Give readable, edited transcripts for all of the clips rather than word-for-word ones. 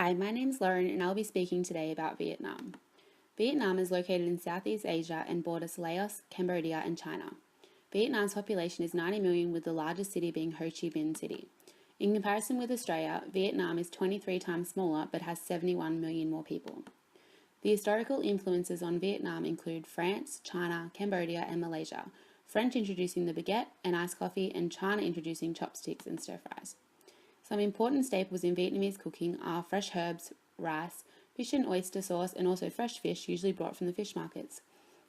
Hi, my name's Lauren and I'll be speaking today about Vietnam. Vietnam is located in Southeast Asia and borders Laos, Cambodia and China. Vietnam's population is 90 million, with the largest city being Ho Chi Minh City. In comparison with Australia, Vietnam is 23 times smaller but has 71 million more people. The historical influences on Vietnam include France, China, Cambodia and Malaysia, French introducing the baguette and iced coffee, and China introducing chopsticks and stir fries. Some important staples in Vietnamese cooking are fresh herbs, rice, fish and oyster sauce, and also fresh fish, usually brought from the fish markets.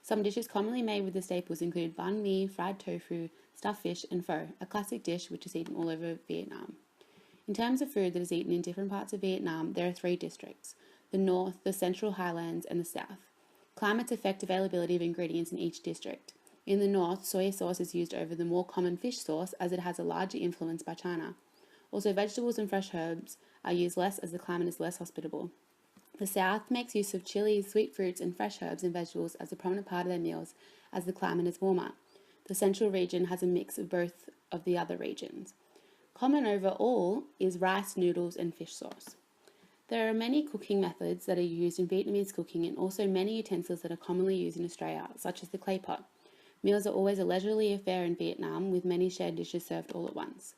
Some dishes commonly made with the staples include banh mi, fried tofu, stuffed fish, and pho, a classic dish which is eaten all over Vietnam. In terms of food that is eaten in different parts of Vietnam, there are three districts: the North, the Central Highlands, and the South. Climates affect availability of ingredients in each district. In the North, soy sauce is used over the more common fish sauce as it has a larger influence by China. Also, vegetables and fresh herbs are used less as the climate is less hospitable. The South makes use of chilies, sweet fruits, and fresh herbs and vegetables as a prominent part of their meals as the climate is warmer. The Central region has a mix of both of the other regions. Common over all is rice, noodles, and fish sauce. There are many cooking methods that are used in Vietnamese cooking, and also many utensils that are commonly used in Australia, such as the clay pot. Meals are always a leisurely affair in Vietnam, with many shared dishes served all at once.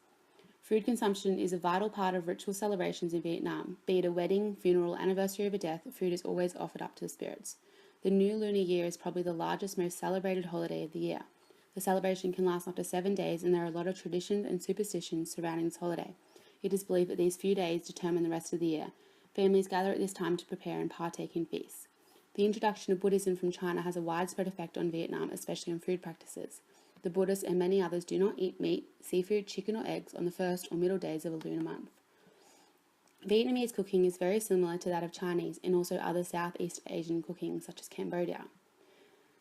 Food consumption is a vital part of ritual celebrations in Vietnam. Be it a wedding, funeral, anniversary of a death, food is always offered up to the spirits. The New Lunar Year is probably the largest, most celebrated holiday of the year. The celebration can last up to 7 days, and there are a lot of traditions and superstitions surrounding this holiday. It is believed that these few days determine the rest of the year. Families gather at this time to prepare and partake in feasts. The introduction of Buddhism from China has a widespread effect on Vietnam, especially on food practices. The Buddhists and many others do not eat meat, seafood, chicken or eggs on the first or middle days of a lunar month. Vietnamese cooking is very similar to that of Chinese and also other Southeast Asian cooking such as Cambodia.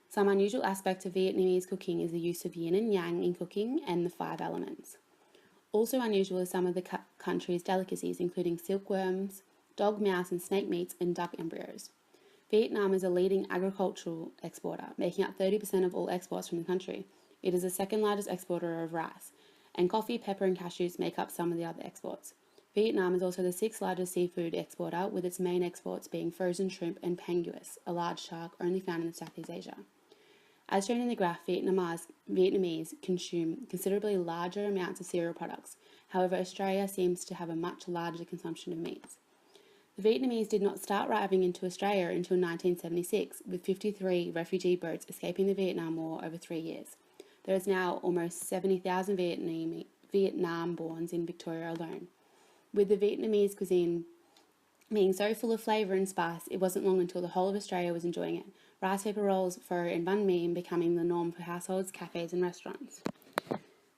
Some unusual aspects of Vietnamese cooking is the use of yin and yang in cooking and the 5 elements. Also unusual is some of the country's delicacies, including silkworms, dog, mouse and snake meats, and duck embryos. Vietnam is a leading agricultural exporter, making up 30% of all exports from the country. It is the second largest exporter of rice, and coffee, pepper and cashews make up some of the other exports. Vietnam is also the 6th largest seafood exporter, with its main exports being frozen shrimp and panguis, a large shark only found in Southeast Asia. As shown in the graph, Vietnamese consume considerably larger amounts of cereal products. However, Australia seems to have a much larger consumption of meats. The Vietnamese did not start arriving into Australia until 1976, with 53 refugee boats escaping the Vietnam War over 3 years. There is now almost 70,000 Vietnam-borns in Victoria alone. With the Vietnamese cuisine being so full of flavour and spice, it wasn't long until the whole of Australia was enjoying it. Rice paper rolls, pho and banh mi becoming the norm for households, cafes and restaurants.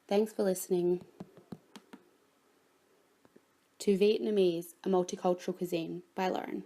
Thanks for listening to Vietnamese, a Multicultural Cuisine by Lauren.